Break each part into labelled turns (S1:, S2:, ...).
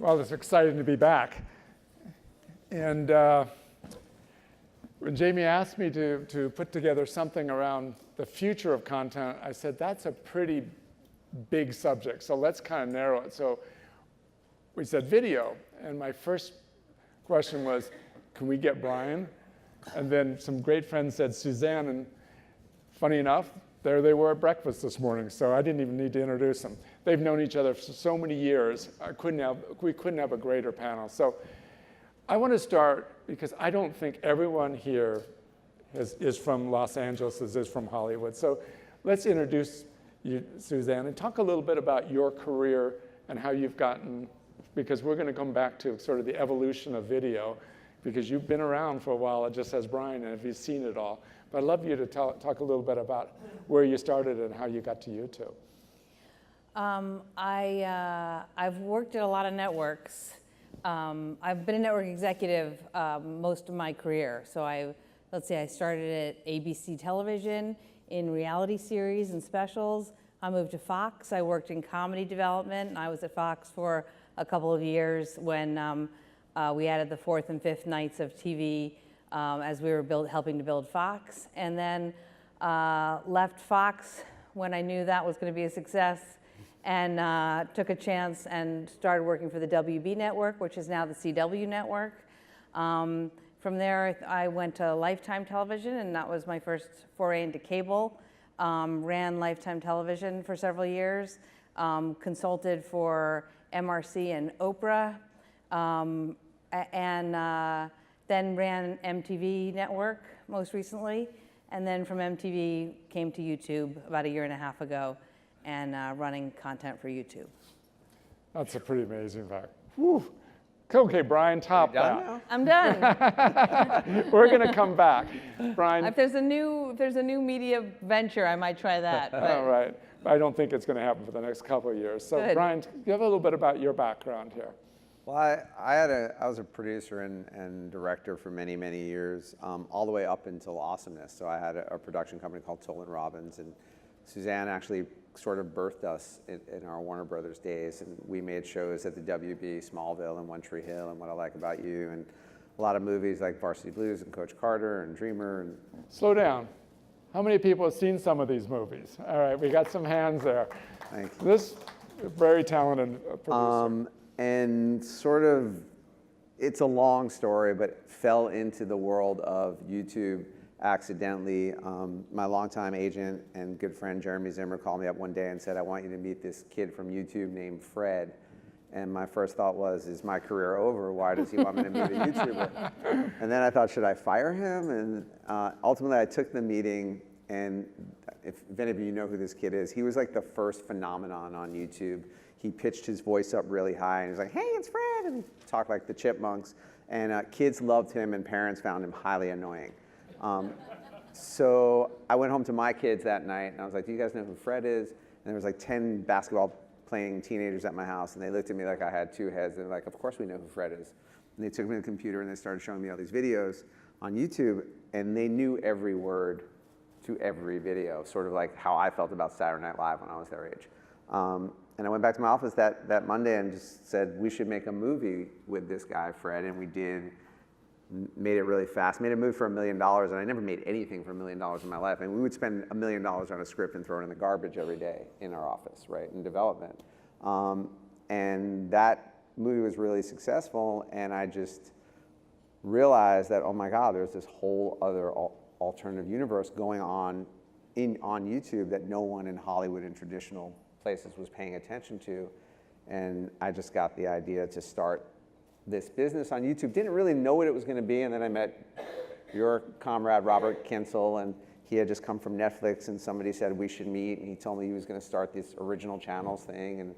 S1: Well, it's exciting to be back. And when Jamie asked me to put together something around the future of content, I said, that's a pretty big subject, so let's kind of narrow it. So we said video, and my first question was, can we get Brian? And then some great friends said Susanne, and funny enough, there they were at breakfast this morning, so I didn't even need to introduce them. They've known each other for so many years. We couldn't have a greater panel. So I want to start, because I don't think everyone here is from Los Angeles, is from Hollywood. So let's introduce you, Susanne, and talk a little bit about your career and how you've gotten, because we're going to come back to sort of the evolution of video, because you've been around for a while, just as Brian, and you've seen it all. But I'd love you to talk a little bit about where you started and how you got to YouTube.
S2: I've worked at a lot of networks. I've been a network executive most of my career. So let's say I started at ABC Television in reality series and specials. I moved to Fox. I worked in comedy development, and I was at Fox for a couple of years when we added the 4th and 5th nights of TV as we were helping to build Fox. And then left Fox when I knew that was going to be a success, and took a chance and started working for the WB network, which is now the CW network. From there, I went to Lifetime Television, and that was my first foray into cable. Ran Lifetime Television for several years, consulted for MRC and Oprah, and then ran MTV Network most recently. And then from MTV came to YouTube about 1.5 years ago, and running content for YouTube.
S1: That's a pretty amazing fact. Whew. Okay, Brian, top that.
S2: I'm done.
S1: We're going to come back. Brian.
S2: If there's a new media venture, I might try that.
S1: All right. I don't think it's going to happen for the next couple of years. So,
S2: Good.
S1: Brian, give a little bit about your background here.
S3: Well, I was a producer and director for many, many years, all the way up until Awesomeness. So I had a production company called Robbins, and Susanne actually sort of birthed us in our Warner Brothers days, and we made shows at the WB, Smallville and One Tree Hill and What I Like About You, and a lot of movies like Varsity Blues and Coach Carter and Dreamer. And
S1: slow down. How many people have seen some of these movies? All right, we got some hands there.
S3: Thank you.
S1: This very talented producer.
S3: And sort of, it's a long story, but fell into the world of YouTube accidentally. My longtime agent and good friend Jeremy Zimmer called me up one day and said, I want you to meet this kid from YouTube named Fred. And my first thought was, is my career over? Why does he want me to meet a YouTuber? And then I thought, should I fire him? And ultimately I took the meeting, and if any of you know who this kid is, he was like the first phenomenon on YouTube. He pitched his voice up really high, and he was like, hey, it's Fred, and talked like the Chipmunks. And kids loved him, and parents found him highly annoying. So I went home to my kids that night, and I was like, do you guys know who Fred is? And there was like 10 basketball-playing teenagers at my house, and they looked at me like I had two heads. They're like, of course we know who Fred is. And they took me to the computer, and they started showing me all these videos on YouTube, and they knew every word to every video, sort of like how I felt about Saturday Night Live when I was their age. And I went back to my office that Monday and just said, we should make a movie with this guy, Fred, and we did. Made it really fast, made a movie for $1 million, and I never made anything for $1 million in my life. And we would spend $1 million on a script and throw it in the garbage every day in our office, right, in development. And that movie was really successful, and I just realized that, oh my God, there's this whole other alternative universe going on YouTube that no one in Hollywood and traditional places was paying attention to. And I just got the idea to start this business on YouTube. Didn't really know what it was going to be, and then I met your comrade Robert Kinsel, and he had just come from Netflix, and somebody said we should meet, and he told me he was going to start this original channels thing, and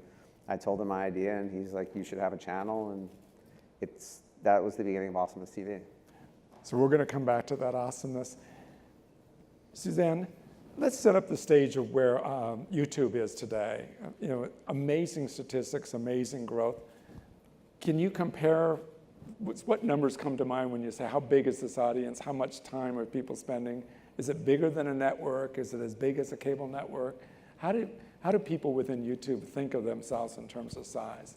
S3: I told him my idea, and he's like, you should have a channel, and that was the beginning of AwesomenessTV.
S1: So we're going to come back to that awesomeness. Suzanne, let's set up the stage of where YouTube is today. You know, amazing statistics, amazing growth. Can you compare, what numbers come to mind when you say, how big is this audience? How much time are people spending? Is it bigger than a network? Is it as big as a cable network? How do people within YouTube think of themselves in terms of size?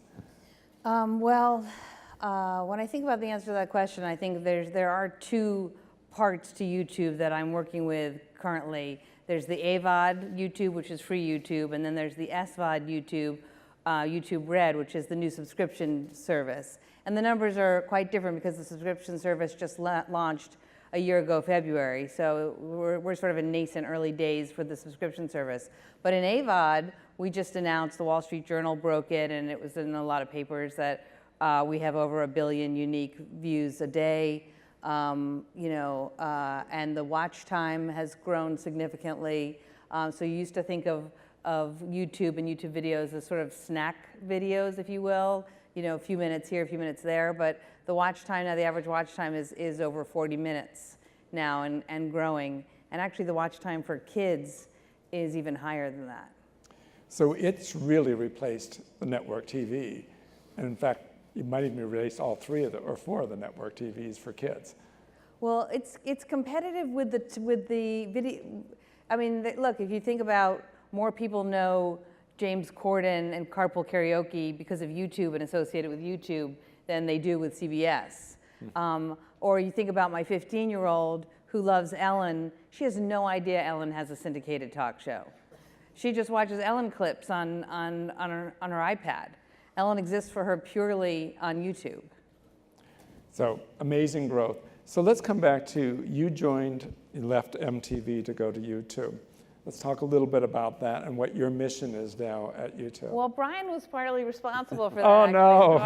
S2: When I think about the answer to that question, I think there are two parts to YouTube that I'm working with currently. There's the AVOD YouTube, which is free YouTube, and then there's the SVOD YouTube, YouTube Red, which is the new subscription service. And the numbers are quite different because the subscription service just launched a year ago, February. So we're sort of in nascent early days for the subscription service. But in AVOD, we just announced, the Wall Street Journal broke it, and it was in a lot of papers, that we have over 1 billion unique views a day. And the watch time has grown significantly. So you used to think of YouTube and YouTube videos as sort of snack videos, if you will, a few minutes here, a few minutes there, but the watch time now, the average watch time is over 40 minutes now and growing. And actually the watch time for kids is even higher than that.
S1: So it's really replaced the network TV. And in fact, it might even replace all 3 of or 4 of the network TVs for kids.
S2: Well, it's competitive with the video. I mean, look, if you think about, more people know James Corden and Carpool Karaoke because of YouTube and associated with YouTube than they do with CBS. Or you think about my 15-year-old who loves Ellen. She has no idea Ellen has a syndicated talk show. She just watches Ellen clips on her iPad. Ellen exists for her purely on YouTube.
S1: So amazing growth. So let's come back to, you left MTV to go to YouTube. Let's talk a little bit about that and what your mission is now at YouTube.
S2: Well, Brian was partly responsible for that.
S1: Oh, no.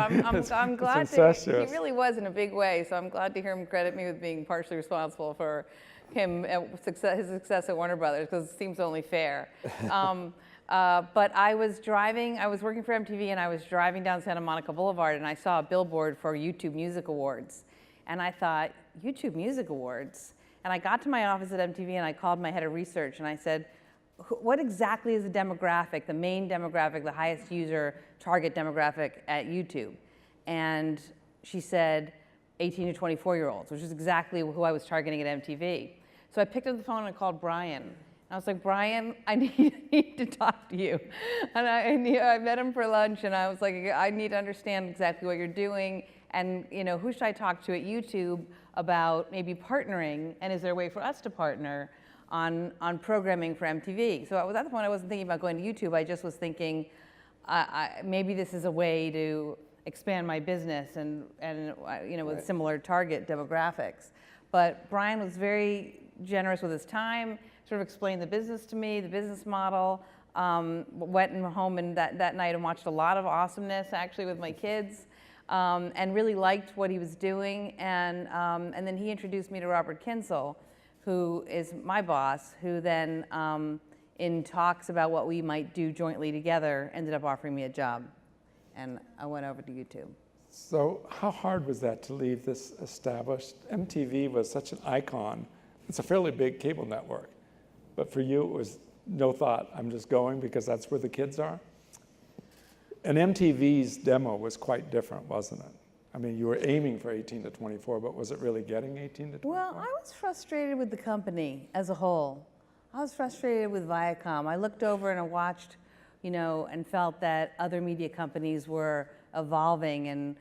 S2: So I'm glad he really was in a big way, so I'm glad to hear him credit me with being partially responsible for his success at Warner Brothers, because it seems only fair. But I was working for MTV, and I was driving down Santa Monica Boulevard, and I saw a billboard for YouTube Music Awards. And I thought, YouTube Music Awards? And I got to my office at MTV, and I called my head of research, and I said, what exactly is the demographic, the main demographic, the highest user target demographic at YouTube? And she said 18 to 24-year-olds, which is exactly who I was targeting at MTV. So I picked up the phone and called Brian. And I was like, Brian, I need to talk to you. And I met him for lunch, and I was like, I need to understand exactly what you're doing, and who should I talk to at YouTube about maybe partnering, and is there a way for us to partner on programming for MTV? So at that point, I wasn't thinking about going to YouTube. I just was thinking, maybe this is a way to expand my business and with similar target demographics. But Brian was very generous with his time, sort of explained the business to me, the business model. Went home and that night and watched a lot of Awesomeness, actually, with my kids. And really liked what he was doing, and then he introduced me to Robert Kinsel, who is my boss, who then, in talks about what we might do jointly together, ended up offering me a job, and I went over to YouTube.
S1: So how hard was that to leave this established? MTV was such an icon. It's a fairly big cable network, but for you it was no thought, I'm just going because that's where the kids are? And MTV's demo was quite different, wasn't it? I mean, you were aiming for 18 to 24, but was it really getting 18 to 24?
S2: Well, I was frustrated with the company as a whole. I was frustrated with Viacom. I looked over and I watched, and felt that other media companies were evolving, and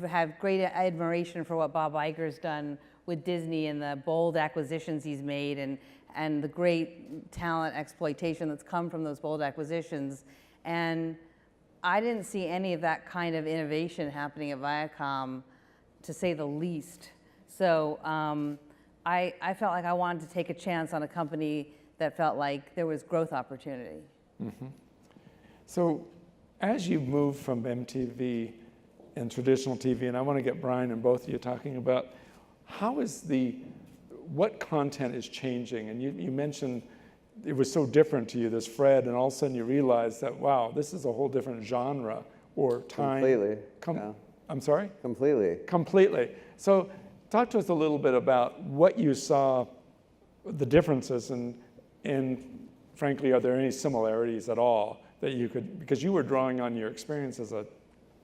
S2: have great admiration for what Bob Iger's done with Disney and the bold acquisitions he's made, and the great talent exploitation that's come from those bold acquisitions. And I didn't see any of that kind of innovation happening at Viacom, to say the least. So I felt like I wanted to take a chance on a company that felt like there was growth opportunity.
S1: Mm-hmm. So as you move from MTV and traditional TV, and I want to get Brian and both of you talking about what content is changing? And you mentioned it was so different to you, this Fred, and all of a sudden you realize that, wow, this is a whole different genre or time.
S3: Completely.
S1: Yeah. I'm sorry?
S3: Completely.
S1: Completely. So talk to us a little bit about what you saw, the differences, and frankly, are there any similarities at all that you could, because you were drawing on your experience as a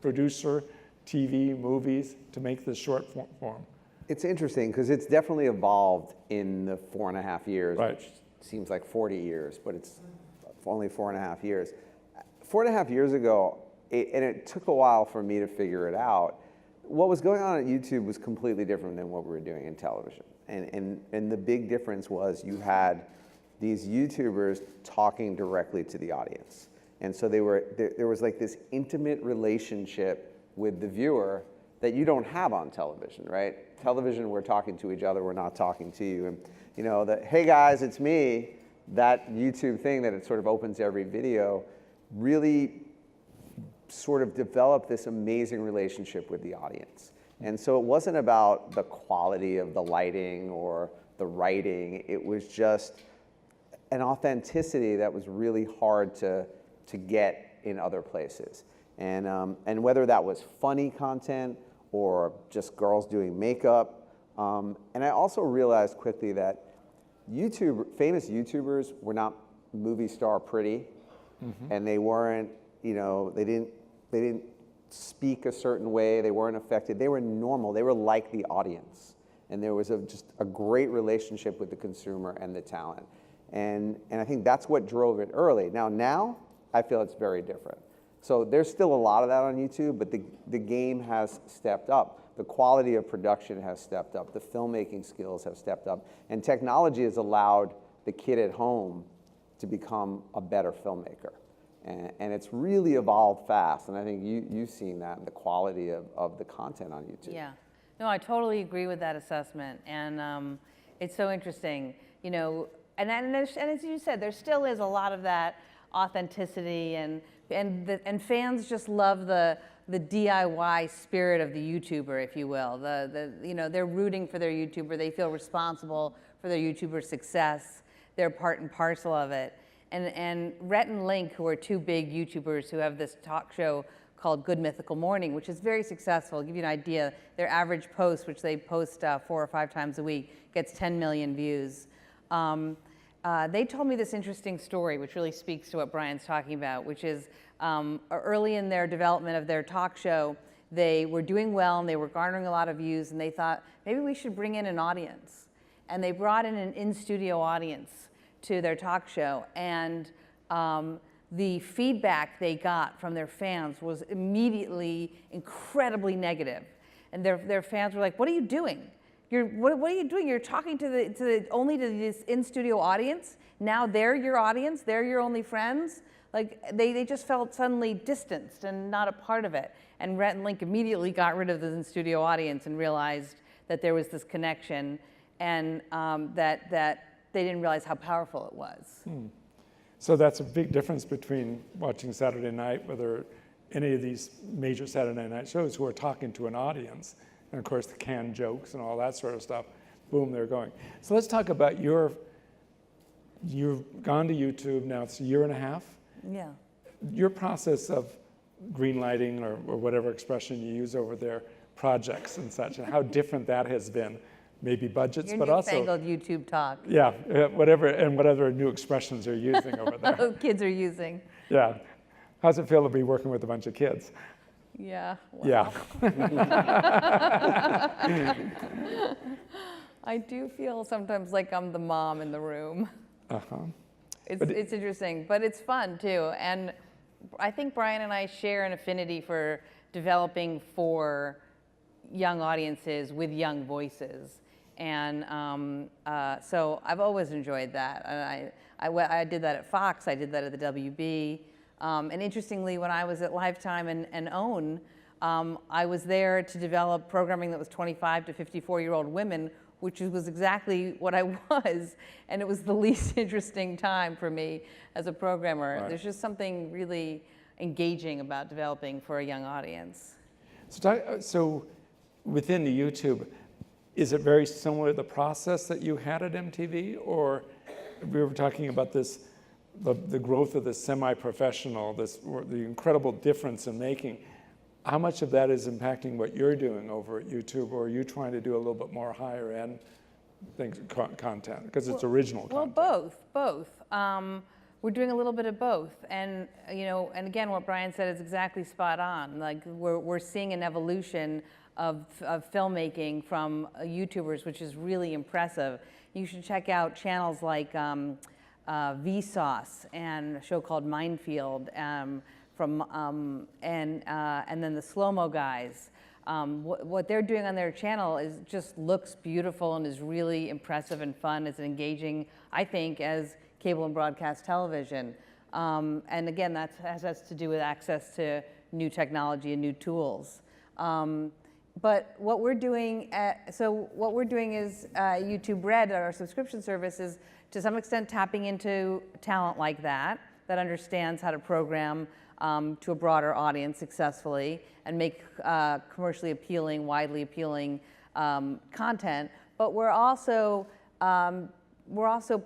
S1: producer, TV, movies, to make this short form.
S3: It's interesting because it's definitely evolved in the 4.5 years,
S1: right,
S3: which seems like 40 years, but it's only 4.5 years. 4.5 years ago, it took a while for me to figure it out. What was going on at YouTube was completely different than what we were doing in television. And the big difference was you had these YouTubers talking directly to the audience. And so there was like this intimate relationship with the viewer that you don't have on television, right? Television, we're talking to each other, we're not talking to you. And you know, the, hey guys, it's me, that YouTube thing that it sort of opens every video, really sort of developed this amazing relationship with the audience. And so it wasn't about the quality of the lighting or the writing, it was just an authenticity that was really hard to get in other places. And whether that was funny content or just girls doing makeup. And I also realized quickly that famous YouTubers were not movie star pretty, and they weren't, you know, they didn't speak a certain way, they weren't affected, they were normal, they were like the audience. And there was just a great relationship with the consumer and the talent. And I think that's what drove it early. Now I feel it's very different. So there's still a lot of that on YouTube, but the game has stepped up. The quality of production has stepped up. The filmmaking skills have stepped up. And technology has allowed the kid at home to become a better filmmaker. And it's really evolved fast. And I think you've seen that in the quality of the content on YouTube.
S2: Yeah. No, I totally agree with that assessment. And it's so interesting, you know, and as you said, there still is a lot of that authenticity, and fans just love the DIY spirit of the YouTuber, if you will. You know, they're rooting for their YouTuber. They feel responsible for their YouTuber's success. They're part and parcel of it. And Rhett and Link, who are two big YouTubers who have this talk show called Good Mythical Morning, which is very successful. I'll give you an idea. Their average post, which they post 4 or 5 times a week, gets 10 million views. They told me this interesting story, which really speaks to what Brian's talking about, which is early in their development of their talk show, they were doing well and they were garnering a lot of views, and they thought, maybe we should bring in an audience. And they brought in an in-studio audience to their talk show, and the feedback they got from their fans was immediately incredibly negative. And their fans were like, what are you doing? What are you doing? You're talking only to this in-studio audience. Now they're your audience. They're your only friends. Like they just felt suddenly distanced and not a part of it. And Rhett and Link immediately got rid of the in-studio audience and realized that there was this connection, and that they didn't realize how powerful it was.
S1: So that's a big difference between watching Saturday night, whether any of these major Saturday night shows, who are talking to an audience. And of course, the canned jokes and all that sort of stuff, boom, they're going. So let's talk about you've gone to YouTube now, it's a year and a half.
S2: Yeah.
S1: Your process of greenlighting or whatever expression you use over there, projects and such, and how different that has been, maybe budgets, but also
S2: newfangled YouTube talk.
S1: Yeah, whatever, and whatever new expressions you're using over there.
S2: Kids are using.
S1: Yeah. How's it feel to be working with a bunch of kids?
S2: Yeah. Wow.
S1: Yeah.
S2: I do feel sometimes like I'm the mom in the room. It's interesting, but it's fun too. And I think Brian and I share an affinity for developing for young audiences with young voices. And so I've always enjoyed that. And I did that at Fox, I did that at the WB. And interestingly, when I was at Lifetime and OWN, I was there to develop programming that was 25 to 54-year-old women, which was exactly what I was. And it was the least interesting time for me as a programmer.
S1: Right.
S2: There's just something really engaging about developing for a young audience.
S1: So within the YouTube, is it very similar to the process that you had at MTV? Or we were talking about this, the growth of the semi-professional, the incredible difference in making. How much of that is impacting what you're doing over at YouTube, or are you trying to do a little bit more higher end content because it's original content?
S2: Well, both. We're doing a little bit of both, and and again, what Brian said is exactly spot on. Like we're seeing an evolution of filmmaking from YouTubers, which is really impressive. You should check out channels like Vsauce and a show called Minefield and then the slow-mo guys. What they're doing on their channel just looks beautiful and is really impressive and fun. It's engaging, I think, as cable and broadcast television. And again, that has to do with access to new technology and new tools. But what we're doing, is YouTube Red, our subscription service, is to some extent tapping into talent like that understands how to program to a broader audience successfully and make commercially appealing, widely appealing content. But we're also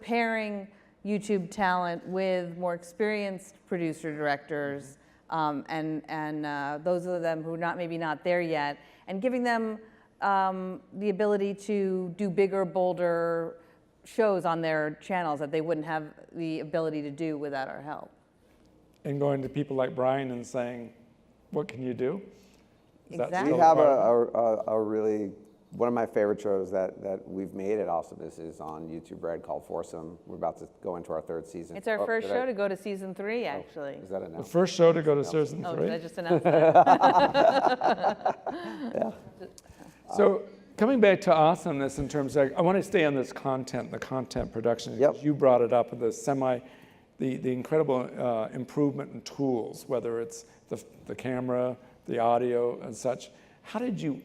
S2: pairing YouTube talent with more experienced producer directors and those of them who are maybe not there yet, and giving them the ability to do bigger, bolder shows on their channels that they wouldn't have the ability to do without our help.
S1: And going to people like Brian and saying, what can you do?
S2: Exactly.
S3: We have a really, one of my favorite shows that we've made at Awesomeness is on YouTube Red called Foursome. We're about to go into our 3rd season.
S2: It's our first show to go to season 3, actually.
S3: Is that announced?
S1: The first show to go to season 3?
S2: Oh, did I just announce that?
S3: Yeah.
S1: So coming back to awesomeness in terms of, I want to stay on this content, the content production.
S3: Yep.
S1: You brought it up, the incredible improvement in tools, whether it's the camera, the audio and such. How did you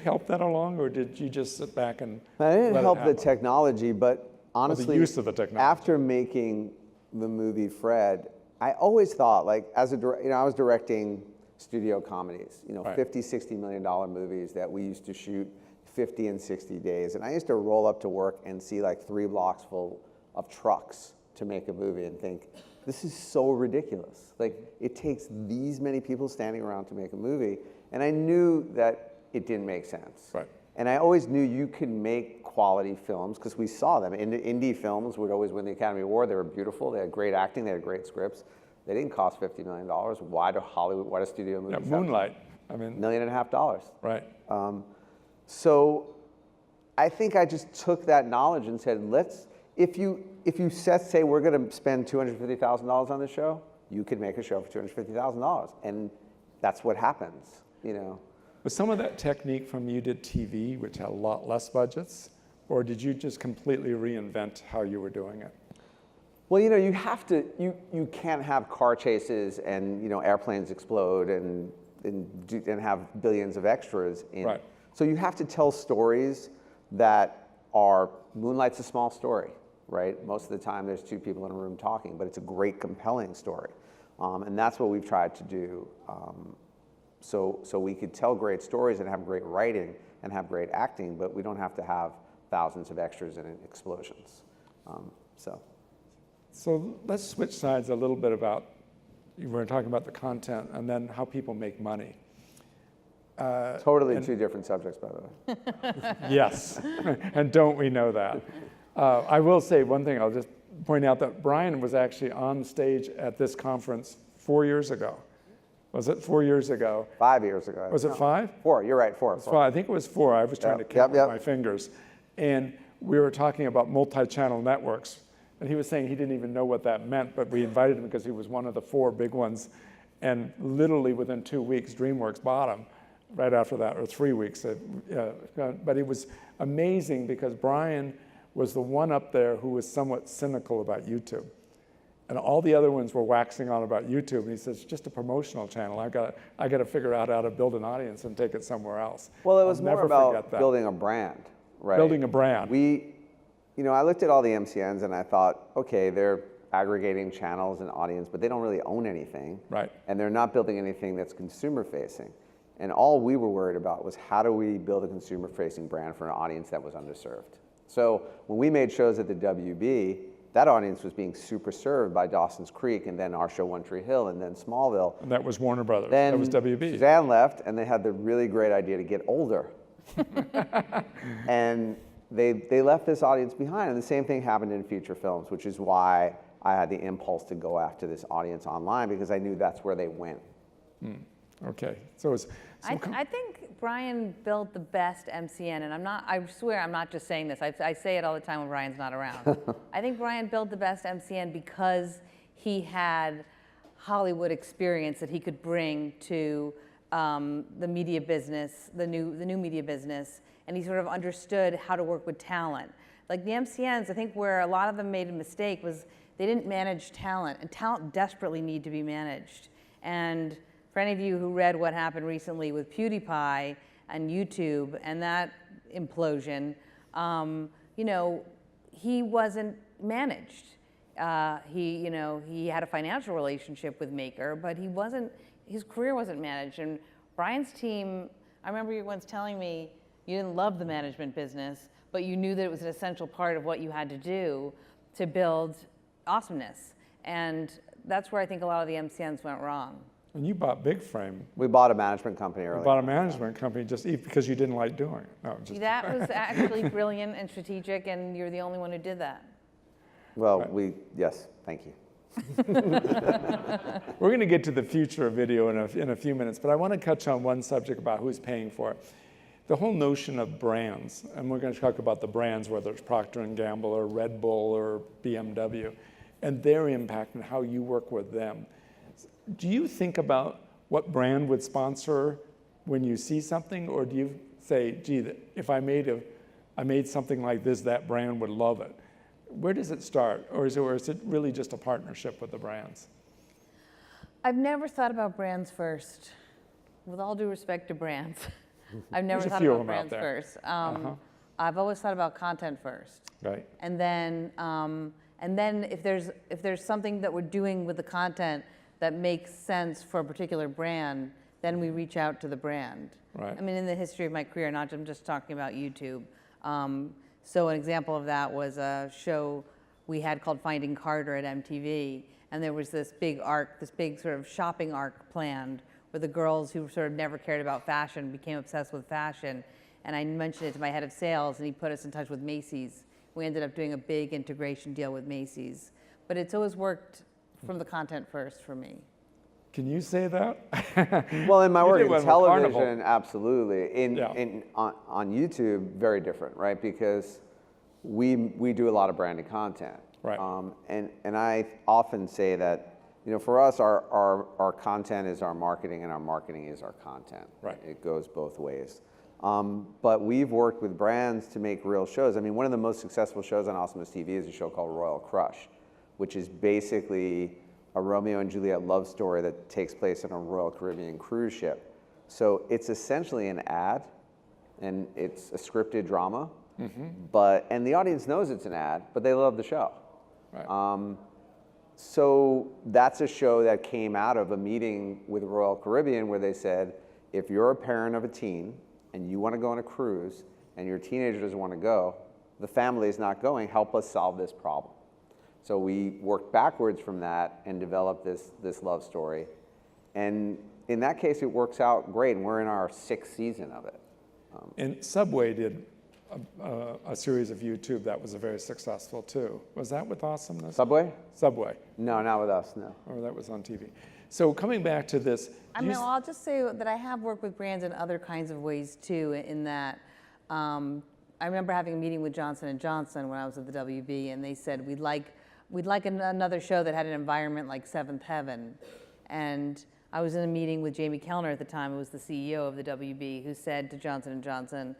S1: help that along, or did you just sit back and
S3: I didn't
S1: let it
S3: help the
S1: happen?
S3: technology, but honestly,
S1: the use of the technology.
S3: After making the movie Fred, I always thought, like, I was directing studio comedies,
S1: Right.
S3: $50, $60 million movies that we used to shoot 50 and 60 days. And I used to roll up to work and see like 3 blocks full of trucks to make a movie and think, this is so ridiculous. Like, it takes these many people standing around to make a movie. And I knew that it didn't make sense.
S1: Right.
S3: And I always knew you could make quality films because we saw them. Indie films would always win the Academy Award. They were beautiful. They had great acting. They had great scripts. They didn't cost $50 million. Why do studio movies have
S1: Moonlight, I mean.
S3: $1.5 million?
S1: Right.
S3: So I think I just took that knowledge and said, if you say we're going to spend $250,000 on this show, you could make a show for $250,000. And that's what happens,
S1: Was some of that technique from You Did TV, which had a lot less budgets, or did you just completely reinvent how you were doing it?
S3: Well, you have to, you can't have car chases and, airplanes explode and have billions of extras in.
S1: Right.
S3: So you have to tell stories that are, Moonlight's a small story, right? Most of the time there's 2 people in a room talking, but it's a great, compelling story. And that's what we've tried to do. So we could tell great stories and have great writing and have great acting, but we don't have to have thousands of extras and explosions.
S1: So let's switch sides a little bit about, you were talking about the content and then how people make money.
S3: Totally 2 different subjects, by the way.
S1: Yes, and don't we know that? I will say one thing, I'll just point out that Brian was actually on stage at this conference 4 years ago. Was it 4 years ago?
S3: 5 years ago.
S1: Was it 5?
S3: 4, you're right, 4.
S1: It's 5. I think it was 4. I was trying to count with my fingers. And we were talking about multi-channel networks. And he was saying he didn't even know what that meant, but we invited him because he was one of the 4 big ones. And literally within 2 weeks, DreamWorks bought him right after that, or 3 weeks. But it was amazing because Brian was the one up there who was somewhat cynical about YouTube. And all the other ones were waxing on about YouTube. And he says, it's just a promotional channel. I got to figure out how to build an audience and take it somewhere else.
S3: Well, it was more about building a brand, right?
S1: Building a brand.
S3: I looked at all the MCNs and I thought, okay, they're aggregating channels and audience, but they don't really own anything.
S1: Right.
S3: And they're not building anything that's consumer facing. And all we were worried about was how do we build a consumer facing brand for an audience that was underserved. So when we made shows at the WB, that audience was being super served by Dawson's Creek and then our show One Tree Hill and then Smallville.
S1: And that was Warner Brothers.
S3: Then
S1: that was WB.
S3: Susanne left and they had the really great idea to get older. And they left this audience behind. And the same thing happened in feature films, which is why I had the impulse to go after this audience online, because I knew that's where they went.
S1: Okay, so it's...
S2: I think Brian built the best MCN, and I swear I'm not just saying this. I say it all the time when Brian's not around. I think Brian built the best MCN because he had Hollywood experience that he could bring to the media business, the new media business, and he sort of understood how to work with talent. Like the MCNs, I think where a lot of them made a mistake was they didn't manage talent, and talent desperately need to be managed. And for any of you who read what happened recently with PewDiePie and YouTube and that implosion, you know, he wasn't managed. You know, he had a financial relationship with Maker, but his career wasn't managed. And Brian's team, I remember you once telling me you didn't love the management business, but you knew that it was an essential part of what you had to do to build awesomeness. And that's where I think a lot of the MCNs went wrong.
S1: And you bought Big Frame.
S3: We bought a management company earlier.
S1: You bought a management company just because you didn't like doing it. No, just
S2: That was actually brilliant and strategic, and you're the only one who did that.
S3: Well,
S1: Right.
S3: yes, thank you.
S1: We're going to get to the future of video in a few minutes, but I want to touch on one subject about who's paying for it. The whole notion of brands, and we're going to talk about the brands, whether it's Procter & Gamble or Red Bull or BMW, and their impact and how you work with them. Do you think about what brand would sponsor when you see something, or do you say, gee, if I made something like this, that brand would love it? Where does it start, or is it really just a partnership with the brands?
S2: I've never thought about brands first. With all due respect to brands, I've never
S1: There's a
S2: thought
S1: few
S2: about
S1: of them out
S2: brands
S1: there.
S2: first. I've always thought about content first.
S1: Right.
S2: And then if there's something that we're doing with the content that makes sense for a particular brand, then we reach out to the brand.
S1: Right.
S2: I mean, in the history of my career, I'm just talking about YouTube. So an example of that was a show we had called Finding Carter at MTV, and there was this big arc, this big sort of shopping arc planned, where the girls who sort of never cared about fashion became obsessed with fashion. And I mentioned it to my head of sales, and he put us in touch with Macy's. We ended up doing a big integration deal with Macy's. But it's always worked from the content first for me.
S1: Can you say that?
S3: Well, in my
S1: You
S3: work
S1: did
S3: in
S1: one with Carnival.
S3: television, absolutely.
S1: Yeah.
S3: On YouTube, very different, right? Because we do a lot of branded content.
S1: Right.
S3: And I often say that, you know, for us, our content is our marketing, and our marketing is our content.
S1: Right.
S3: It goes both ways. But we've worked with brands to make real shows. I mean, one of the most successful shows on AwesomenessTV is a show called Royal Crush, which is basically a Romeo and Juliet love story that takes place on a Royal Caribbean cruise ship. So it's essentially an ad, and it's a scripted drama, and the audience knows it's an ad, but they love the show.
S1: Right.
S3: So that's a show that came out of a meeting with Royal Caribbean where they said, if you're a parent of a teen and you want to go on a cruise and your teenager doesn't want to go, the family is not going, help us solve this problem. So we worked backwards from that and developed this love story. And in that case, it works out great, and we're in our 6th season of it.
S1: And Subway did a series of YouTube that was very successful too. Was that with Awesomeness?
S3: Subway?
S1: Subway.
S3: No, not with us, no.
S1: Or that was on TV. So coming back to this.
S2: I'll just say that I have worked with brands in other kinds of ways too, in that I remember having a meeting with Johnson & Johnson when I was at the WB, and they said, we'd like another show that had an environment like Seventh Heaven. And I was in a meeting with Jamie Kellner at the time, who was the CEO of the WB, who said to Johnson & Johnson,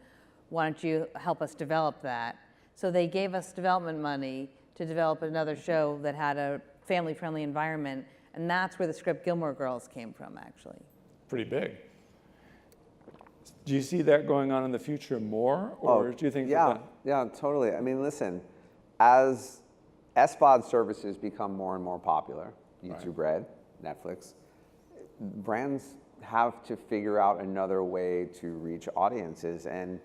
S2: why don't you help us develop that? So they gave us development money to develop another show that had a family-friendly environment, and that's where the script Gilmore Girls came from, actually.
S1: Pretty big. Do you see that going on in the future more, or do you think
S3: yeah, totally. I mean, listen, as SVOD services become more and more popular, YouTube Red, Netflix, brands have to figure out another way to reach audiences. And,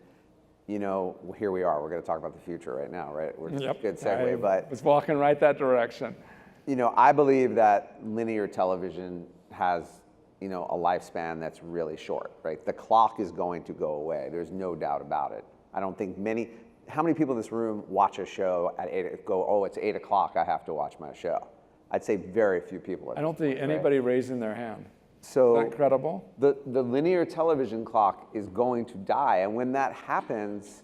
S3: you know, here we are. We're going to talk about the future right now, right? Good segue. But
S1: it's walking right that direction.
S3: You know, I believe that linear television has, you know, a lifespan that's really short, right? The clock is going to go away. There's no doubt about it. I don't think how many people in this room watch a show at it's 8 o'clock, I have to watch my show? I'd say very few people.
S1: I don't think anybody raising their hand.
S3: So
S1: is that credible?
S3: The linear television clock is going to die, and when that happens,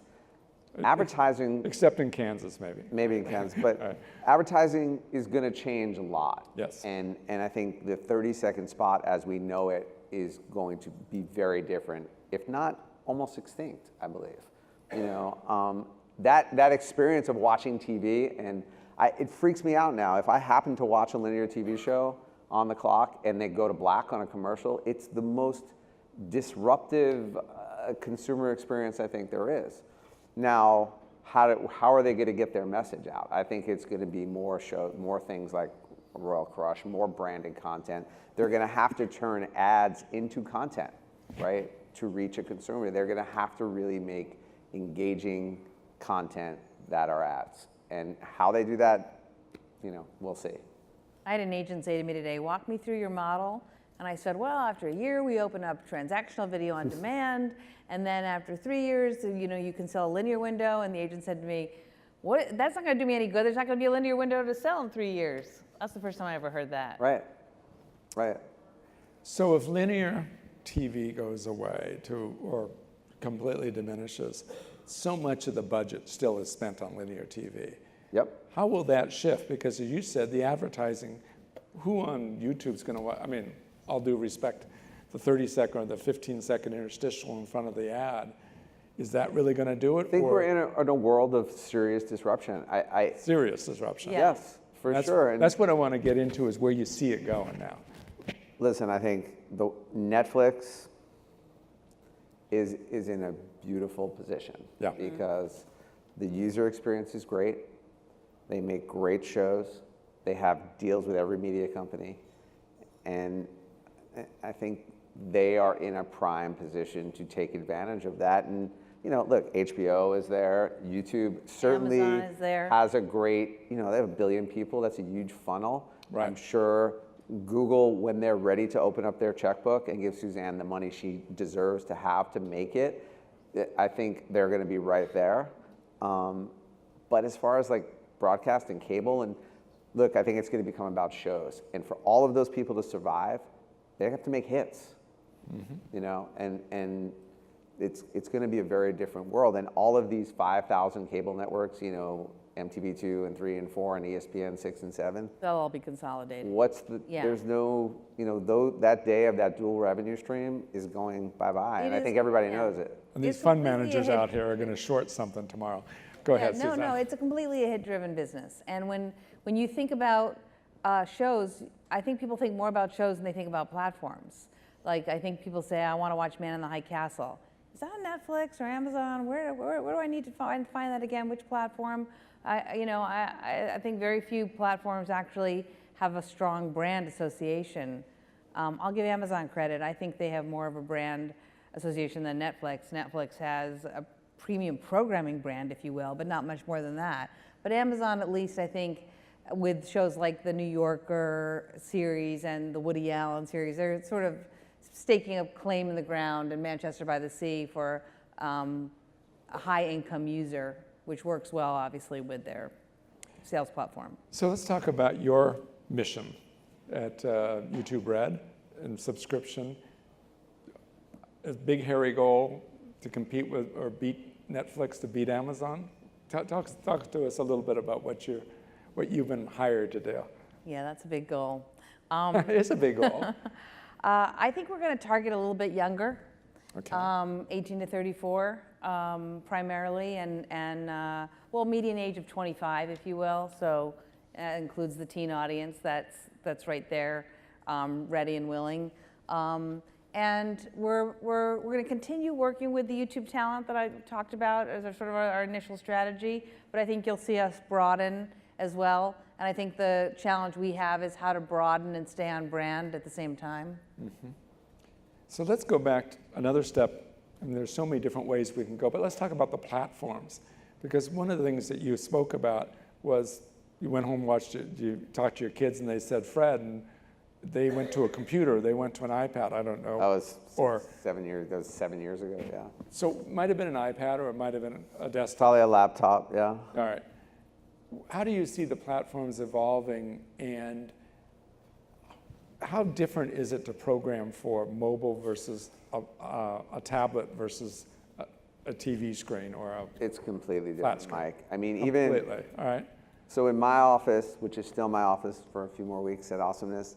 S3: advertising,
S1: Except in Kansas, maybe.
S3: maybe in Kansas, but
S1: Right.
S3: advertising is going to change a lot.
S1: Yes.
S3: And I think the 30-second spot as we know it is going to be very different, if not almost extinct, I believe. You know, that experience of watching TV, and it freaks me out now. If I happen to watch a linear TV show on the clock and they go to black on a commercial, it's the most disruptive consumer experience I think there is. Now, how are they going to get their message out? I think it's going to be more shows, more things like Royal Crush, more branded content. They're going to have to turn ads into content, right, to reach a consumer. They're going to have to really make engaging content that are ads. And how they do that, you know, we'll see.
S2: I had an agent say to me today, walk me through your model. And I said, well, after a year, we open up transactional video on demand. And then after 3 years, you know, you can sell a linear window. And the agent said to me, what? That's not going to do me any good. There's not going to be a linear window to sell in 3 years. That's the first time I ever heard that.
S3: Right, right.
S1: So if linear TV goes away or completely diminishes, so much of the budget still is spent on linear TV.
S3: Yep.
S1: How will that shift? Because as you said, the advertising, who on YouTube's going to watch? I mean, all due respect, the 30-second or the 15-second interstitial in front of the ad, is that really going to do it?
S3: I think we're in a world of serious disruption.
S1: Serious disruption.
S2: Yeah.
S3: Yes, for sure. And
S1: That's what I want to get into, is where you see it going now.
S3: listen, I think the Netflix is in a beautiful position.
S1: Yeah.
S3: Because the user experience is great. They make great shows. They have deals with every media company. And I think they are in a prime position to take advantage of that. And, you know, look, HBO is there. YouTube certainly
S2: Amazon is there.
S3: has a great, you know, they have 1 billion people. That's a huge funnel.
S1: Right.
S3: I'm sure Google, when they're ready to open up their checkbook and give Susanne the money she deserves to have to make it, I think they're going to be right there. But as far as like broadcast and cable, and look, I think it's going to become about shows. And for all of those people to survive, they have to make hits, you know, and it's going to be a very different world. And all of these 5,000 cable networks, you know, MTV2 and 3 and 4 and ESPN 6 and 7.
S2: They'll all be consolidated.
S3: What's the?
S2: Yeah.
S3: There's no, you know, that day of that dual revenue stream is going bye-bye, and I
S2: is,
S3: think everybody
S2: yeah.
S3: knows it.
S1: And these
S2: It's
S1: fund
S2: completely
S1: managers
S2: a hit.
S1: out here are going to short something tomorrow. Go ahead,
S2: No,
S1: Susanne.
S2: no, it's a completely a hit-driven business. And when you think about shows, I think people think more about shows than they think about platforms. Like, I think people say, I want to watch Man in the High Castle. Is that on Netflix or Amazon? Where do I need to find that again? Which platform? I think very few platforms actually have a strong brand association. I'll give Amazon credit. I think they have more of a brand association than Netflix. Netflix has a premium programming brand, if you will, but not much more than that. But Amazon, at least, I think, with shows like the New Yorker series and the Woody Allen series, they're sort of staking a claim in the ground in Manchester by the Sea for a high-income user, which works well, obviously, with their sales platform.
S1: So let's talk about your mission at YouTube Red and subscription. A big, hairy goal to compete with or beat Netflix, to beat Amazon. Talk to us a little bit about what you've been hired to do.
S2: Yeah, that's a big goal.
S1: It's a big goal.
S2: I think we're going to target a little bit younger,
S1: Okay.
S2: 18 to 34 primarily, and median age of 25, if you will. So that includes the teen audience that's right there, ready and willing. And we're going to continue working with the YouTube talent that I talked about as our initial strategy, but I think you'll see us broaden as well. And I think the challenge we have is how to broaden and stay on brand at the same time.
S1: Mm-hmm. So let's go back another step. I mean, there's so many different ways we can go, but let's talk about the platforms. Because one of the things that you spoke about was you went home, you talked to your kids, and they said, Fred, and they went to a computer, they went to an iPad, I don't know.
S3: That was
S1: or
S3: 7 years. That was 7 years ago. Yeah.
S1: So it might have been an iPad, or it might have been a desktop.
S3: Probably a laptop. Yeah.
S1: All right. How do you see the platforms evolving, and how different is it to program for mobile versus a tablet versus a TV screen or a
S3: It's completely
S1: flat
S3: different,
S1: screen?
S3: Mike. I mean,
S1: Completely. All right.
S3: So in my office, which is still my office for a few more weeks at Awesomeness,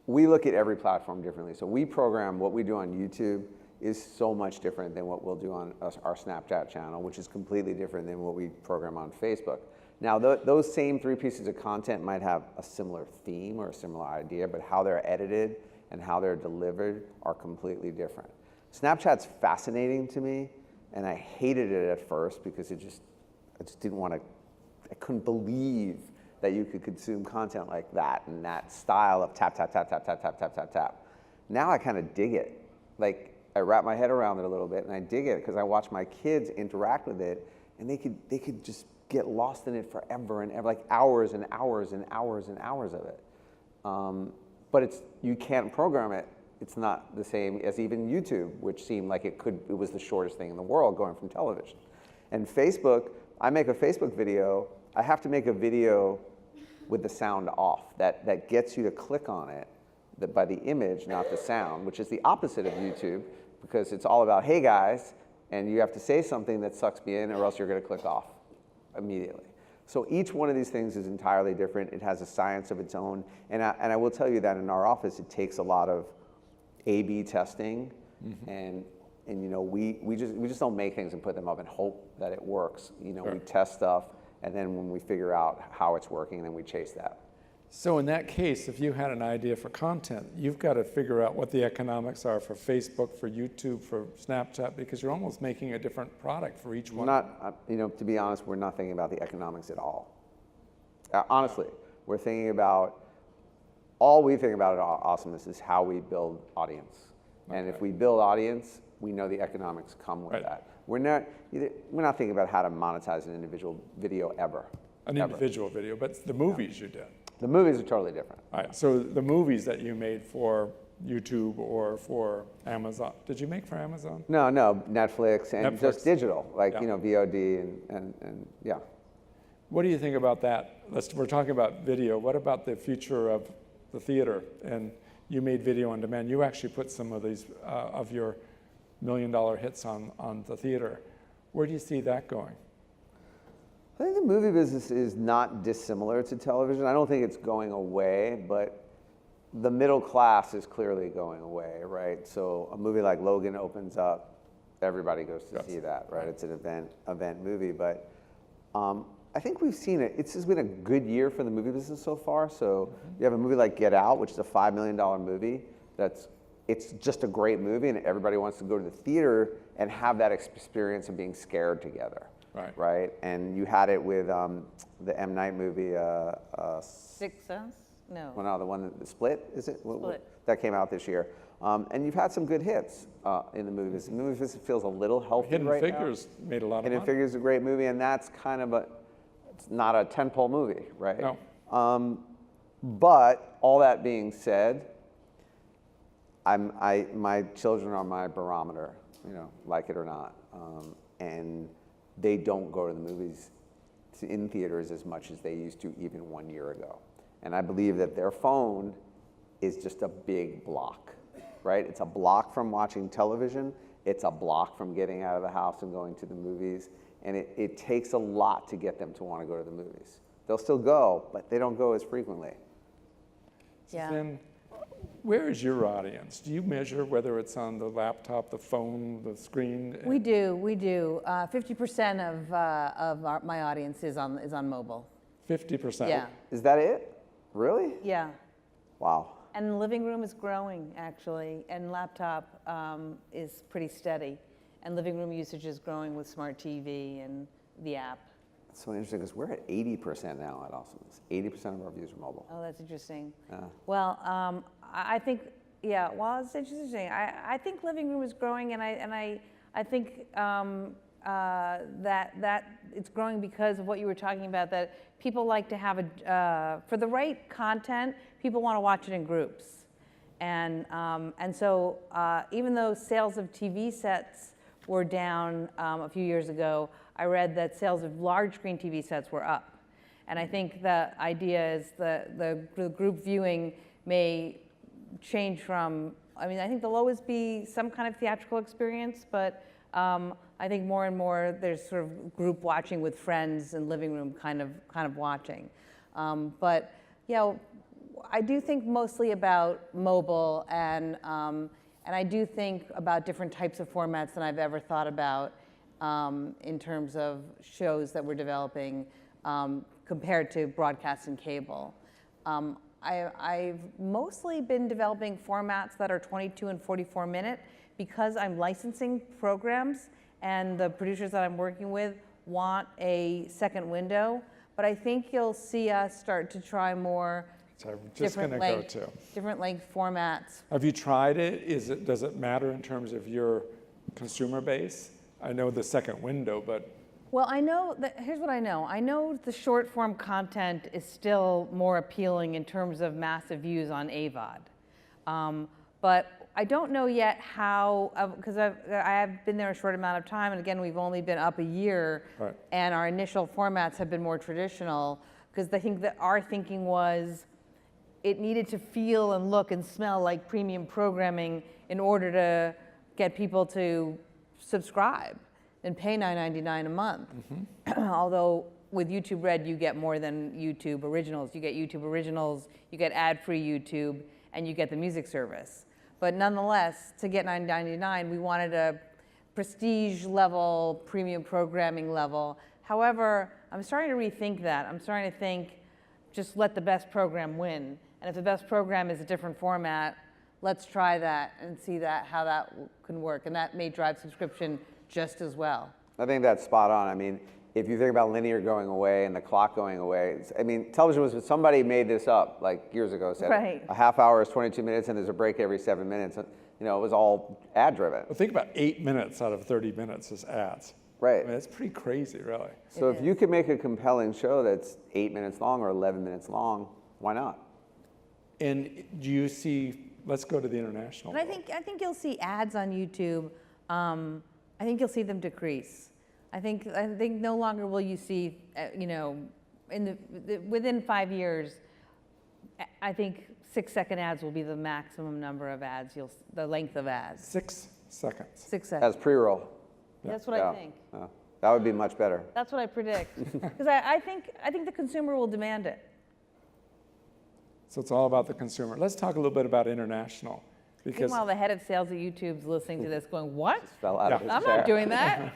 S3: we look at every platform differently. So we program what we do on YouTube is so much different than what we'll do on our Snapchat channel, which is completely different than what we program on Facebook. Now, those same 3 pieces of content might have a similar theme or a similar idea, but how they're edited and how they're delivered are completely different. Snapchat's fascinating to me, and I hated it at first because I just didn't want to, I couldn't believe that you could consume content like that and that style of tap, tap, tap, tap, tap, tap, tap, tap, tap. Now I kind of dig it. Like, I wrap my head around it a little bit and I dig it because I watch my kids interact with it and they could just get lost in it forever and ever, like hours and hours and hours and hours of it. But you can't program it. It's not the same as even YouTube, which seemed like it was the shortest thing in the world going from television. And Facebook, I make a Facebook video, I have to make a video with the sound off that gets you to click on it by the image, not the sound, which is the opposite of YouTube because it's all about, hey guys, and you have to say something that sucks me in or else you're gonna click off immediately. So each one of these things is entirely different. It has a science of its own. And I will tell you that in our office, it takes a lot of A/B testing. And you know, we just don't make things and put them up and hope that it works. You know, we test stuff, and then when we figure out how it's working, then we chase that.
S1: So in that case, if you had an idea for content, you've got to figure out what the economics are for Facebook, for YouTube, for Snapchat, because you're almost making a different product for each one.
S3: You know, to be honest, we're not thinking about the economics at all. Honestly, we're thinking about, all we think about at Awesomeness is how we build audience. And if we build audience, we know the economics come with that. We're not thinking about how to monetize an individual video ever.
S1: Individual video, but the movies you did.
S3: The movies are totally different.
S1: All right, so the movies that you made for YouTube or for Amazon, did you make for Amazon?
S3: No, Netflix and just digital, like, you know, VOD and yeah.
S1: What do you think about that? We're talking about video. What about the future of the theater? And you made video on demand. You actually put some of these, of your $1 million hits on the theater. Where do you see that going?
S3: I think the movie business is not dissimilar to television. I don't think it's going away, but the middle class is clearly going away, right? So a movie like Logan opens up, everybody goes to see that, right? It's an event movie, but I think we've seen it. It's just been a good year for the movie business so far. So you have a movie like Get Out, which is a $5 million movie. It's just a great movie, and everybody wants to go to the theater and have that experience of being scared together. Right, and you had it with the M. Night movie.
S2: Sixth Sense? No.
S3: Well, no, the one that Split, is it?
S2: Split.
S3: That came out this year. And you've had some good hits in the movies. The movie business feels a little healthy
S1: Hidden
S3: right
S1: Figures made a lot of money.
S3: Hidden Figures is a great movie, and that's kind of it's not a tentpole movie, right?
S1: No.
S3: But all that being said, my children are my barometer, you know, like it or not. And they don't go to the movies in theaters as much as they used to even 1 year ago. And I believe that their phone is just a big block, right? It's a block from watching television. It's a block from getting out of the house and going to the movies. And it takes a lot to get them to want to go to the movies. They'll still go, but they don't go as frequently.
S2: Yeah.
S1: Then where is your audience? Do you measure whether it's on the laptop, the phone, the screen?
S2: We do. 50% of my audience is on mobile.
S1: 50%?
S2: Yeah.
S3: Is that it? Really?
S2: Yeah.
S3: Wow.
S2: And the living room is growing, actually, and laptop is pretty steady. And living room usage is growing with smart TV and the app.
S3: That's so interesting because we're at 80% now at Awesomeness. 80% of our views are mobile.
S2: Oh, that's interesting.
S3: Yeah.
S2: Well, I think, yeah, well, it's interesting. I think living room is growing, and I think that it's growing because of what you were talking about, that people like to have for the right content, people want to watch it in groups. And so even though sales of TV sets were down a few years ago, I read that sales of large screen TV sets were up. And I think the idea is the group viewing may change from, I mean, I think there'll always be some kind of theatrical experience, but I think more and more there's sort of group watching with friends and living room kind of watching. But yeah, I do think mostly about mobile, and I do think about different types of formats than I've ever thought about in terms of shows that we're developing compared to broadcast and cable. I've mostly been developing formats that are 22 and 44 minute because I'm licensing programs and the producers that I'm working with want a second window. But I think you'll see us start to try more different length formats.
S1: Have you tried it? Does it matter in terms of your consumer base? I know the second window, but.
S2: Well, I know that, here's what I know. I know the short form content is still more appealing in terms of massive views on AVOD. But I don't know yet how, because I've been there a short amount of time, and again, we've only been up a year,
S1: right.
S2: And our initial formats have been more traditional, because I think that our thinking was it needed to feel and look and smell like premium programming in order to get people to subscribe and pay $9.99 a month. Mm-hmm. Although with YouTube Red, you get more than YouTube Originals. You get YouTube Originals, you get ad-free YouTube, and you get the music service. But nonetheless, to get $9.99, we wanted a prestige level, premium programming level. However, I'm starting to rethink that. I'm starting to think, just let the best program win. And if the best program is a different format, let's try that and see how that can work. And that may drive subscription just as well.
S3: I think that's spot on. I mean, if you think about linear going away and the clock going away, I mean, television was, somebody made this up like years ago, said
S2: right.
S3: A half hour is 22 minutes and there's a break every 7 minutes. You know, it was all ad driven.
S1: Well, think about 8 minutes out of 30 minutes is ads.
S3: Right.
S1: I mean, that's pretty crazy, really.
S3: So if you could make a compelling show that's 8 minutes long or 11 minutes long, why not?
S1: And do you see, let's go to the international.
S2: And I think you'll see ads on YouTube. I think you'll see them decrease. I think no longer will you see, within 5 years, I think 6-second ads will be the maximum number of ads, the length of ads.
S1: 6 seconds.
S2: 6 seconds.
S3: As pre-roll.
S2: That's what I think.
S3: That would be much better.
S2: That's what I predict. Because I think the consumer will demand it.
S1: So it's all about the consumer. Let's talk a little bit about international. Because
S2: meanwhile, the head of sales at YouTube's listening to this going, what?
S3: Fell out of his
S2: I'm
S3: chair.
S2: not doing that.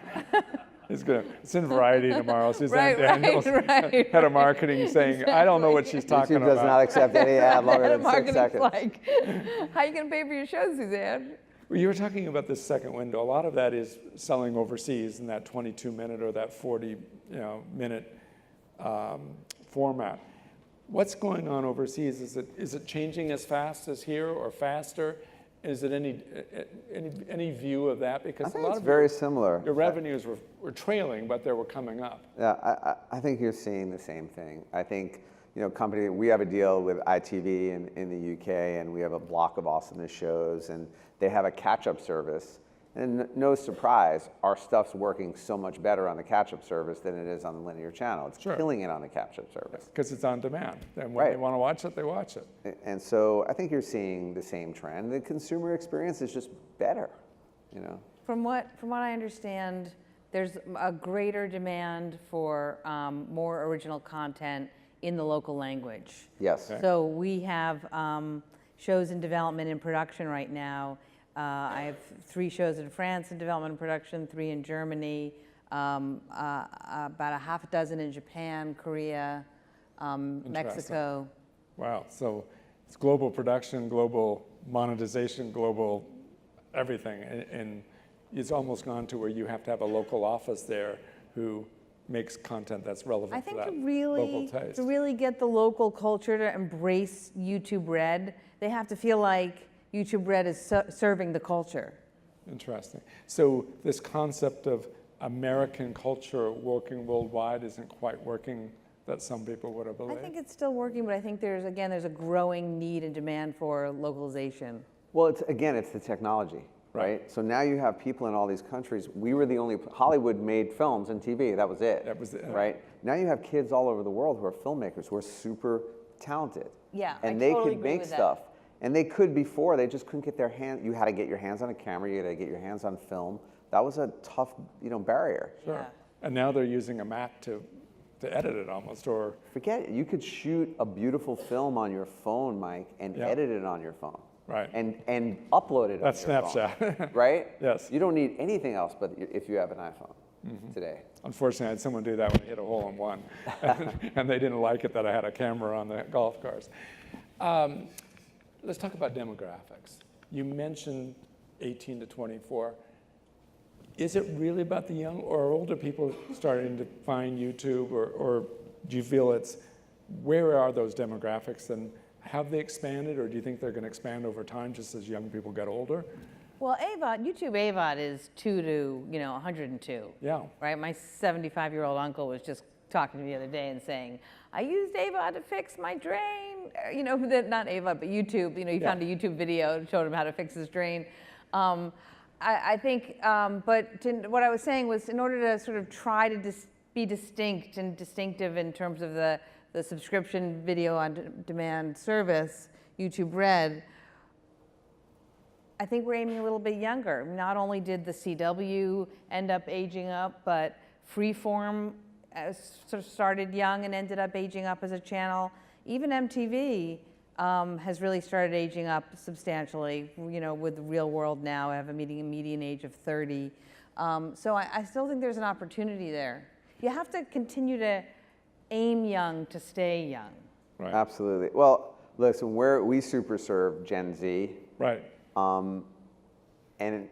S1: it's in Variety tomorrow. Suzanne Daniels,
S2: right.
S1: head of marketing, saying, I don't know what she's talking
S3: YouTube
S1: about.
S3: does not accept any ad longer than 6 seconds.
S2: Like, how are you going to pay for your show, Suzanne?
S1: Well, you were talking about this second window. A lot of that is selling overseas in that 22-minute or that 40-minute format. What's going on overseas? Is it changing as fast as here or faster? Is it any view of that? Because
S3: I think
S1: a lot
S3: it's
S1: of
S3: very similar.
S1: Your revenues were trailing, but they were coming up.
S3: Yeah, I think you're seeing the same thing. I think, we have a deal with ITV in the UK, and we have a block of Awesomeness shows, and they have a catch-up service. And no surprise, our stuff's working so much better on the catch-up service than it is on the linear channel. It's killing it on the catch-up service.
S1: Because it's on demand. And when they want to watch it, they watch it.
S3: And so I think you're seeing the same trend. The consumer experience is just better,
S2: From what I understand, there's a greater demand for more original content in the local language.
S3: Yes.
S1: Okay.
S2: So we have shows in development and production right now. I have 3 shows in France in development and production, 3 in Germany, about a half a dozen in Japan, Korea, Mexico.
S1: Wow, so it's global production, global monetization, global everything. And it's almost gone to where you have to have a local office there who makes content that's relevant to that local taste.
S2: To really get the local culture to embrace YouTube Red, they have to feel like YouTube Red is serving the culture.
S1: Interesting. So this concept of American culture working worldwide isn't quite working that some people would have believed?
S2: I think it's still working, but I think there's a growing need and demand for localization.
S3: Well, it's the technology, right? So now you have people in all these countries. We were the only, Hollywood made films and TV, that was it.
S1: That was it.
S3: Right? Now you have kids all over the world who are filmmakers, who are super talented.
S2: Yeah,
S3: and
S2: I
S3: they
S2: totally
S3: can
S2: agree
S3: make
S2: with that.
S3: stuff. And they could before, they just couldn't get their hand. You had to get your hands on a camera, you had to get your hands on film. That was a tough, barrier.
S1: Sure.
S2: Yeah.
S1: And now they're using a Mac to edit it almost, or
S3: Forget it, you could shoot a beautiful film on your phone, Mike, and
S1: Yeah.
S3: edit it on your phone.
S1: Right.
S3: And upload it
S1: That's
S3: on your
S1: Snapchat.
S3: phone. Right?
S1: Yes.
S3: You don't need anything else but if you have an iPhone today.
S1: Unfortunately, I had someone do that when I hit a hole in one, and they didn't like it that I had a camera on the golf cars. Let's talk about demographics. You mentioned 18 to 24. Is it really about the young or older people starting to find YouTube, or do you feel where are those demographics, and have they expanded, or do you think they're going to expand over time just as young people get older?
S2: Well, YouTube AVOD is 2 to 102.
S1: Yeah.
S2: Right. My 75-year-old uncle was just talking to me the other day and saying, "I used AVOD to fix my drain." Not AVOD, but YouTube. He found a YouTube video and showed him how to fix his drain. I think, what I was saying was, in order to sort of try to be distinct and distinctive in terms of the subscription video on demand service, YouTube Red, I think we're aiming a little bit younger. Not only did the CW end up aging up, but Freeform sort of started young and ended up aging up as a channel. Even MTV has really started aging up substantially. With Real World now, I have a median age of 30. So I still think there's an opportunity there. You have to continue to aim young to stay young.
S1: Right.
S3: Absolutely. Well, listen, we super serve Gen Z.
S1: Right.
S3: And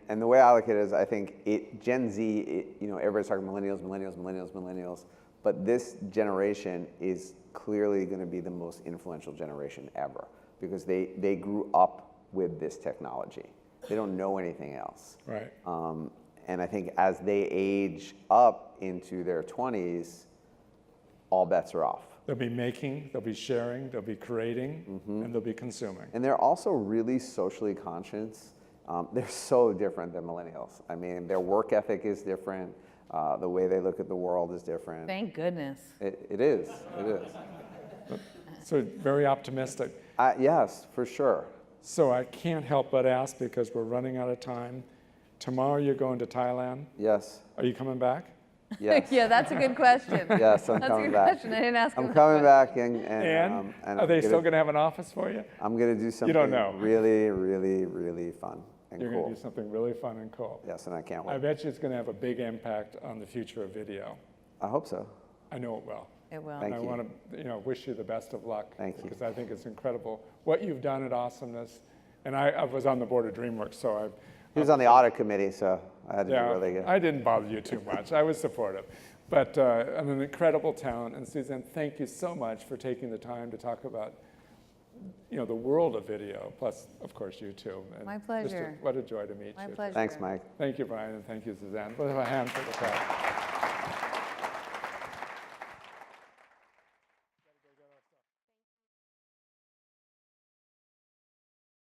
S3: the way I look at it is, I think Gen Z, everybody's talking millennials, but this generation is clearly going to be the most influential generation ever, because they grew up with this technology. They don't know anything else.
S1: Right.
S3: And I think as they age up into their 20s, all bets are off.
S1: They'll be making, they'll be sharing, they'll be creating, and they'll be consuming.
S3: And they're also really socially conscious. They're so different than millennials. I mean, their work ethic is different. The way they look at the world is different.
S2: Thank goodness.
S3: It is.
S1: So very optimistic.
S3: Yes, for sure.
S1: So I can't help but ask, because we're running out of time. Tomorrow you're going to Thailand.
S3: Yes.
S1: Are you coming back?
S3: Yes.
S2: Yeah, that's a good question.
S3: Yes, I'm
S2: That's a
S3: coming
S2: good
S3: back.
S2: question. I didn't ask.
S3: I'm coming back, and
S1: Are they still going to have an office for you?
S3: I'm going to do something
S1: don't know.
S3: really, really, really fun and
S1: You're
S3: cool.
S1: going to do something really fun and cool.
S3: Yes, and I can't
S1: I
S3: wait.
S1: bet you it's going to have a big impact on the future of video.
S3: I hope so.
S1: I know it will.
S2: It will.
S3: Thank
S1: And I
S3: you.
S1: want to, wish you the best of luck.
S3: Thank you.
S1: Because I think it's incredible what you've done at Awesomeness. And I was on the board of DreamWorks, so
S3: He was on the audit committee, so I had to do really good.
S1: I didn't bother you too much. I was supportive. But I'm an incredible talent. And Susanne, thank you so much for taking the time to talk about, the world of video, plus, of course, you too. And
S2: My pleasure.
S1: what a joy to meet
S2: My
S1: you.
S2: pleasure.
S3: Thanks, Mike.
S1: Thank you, Brian, and thank you, Susanne. Let's have a hand for the crowd.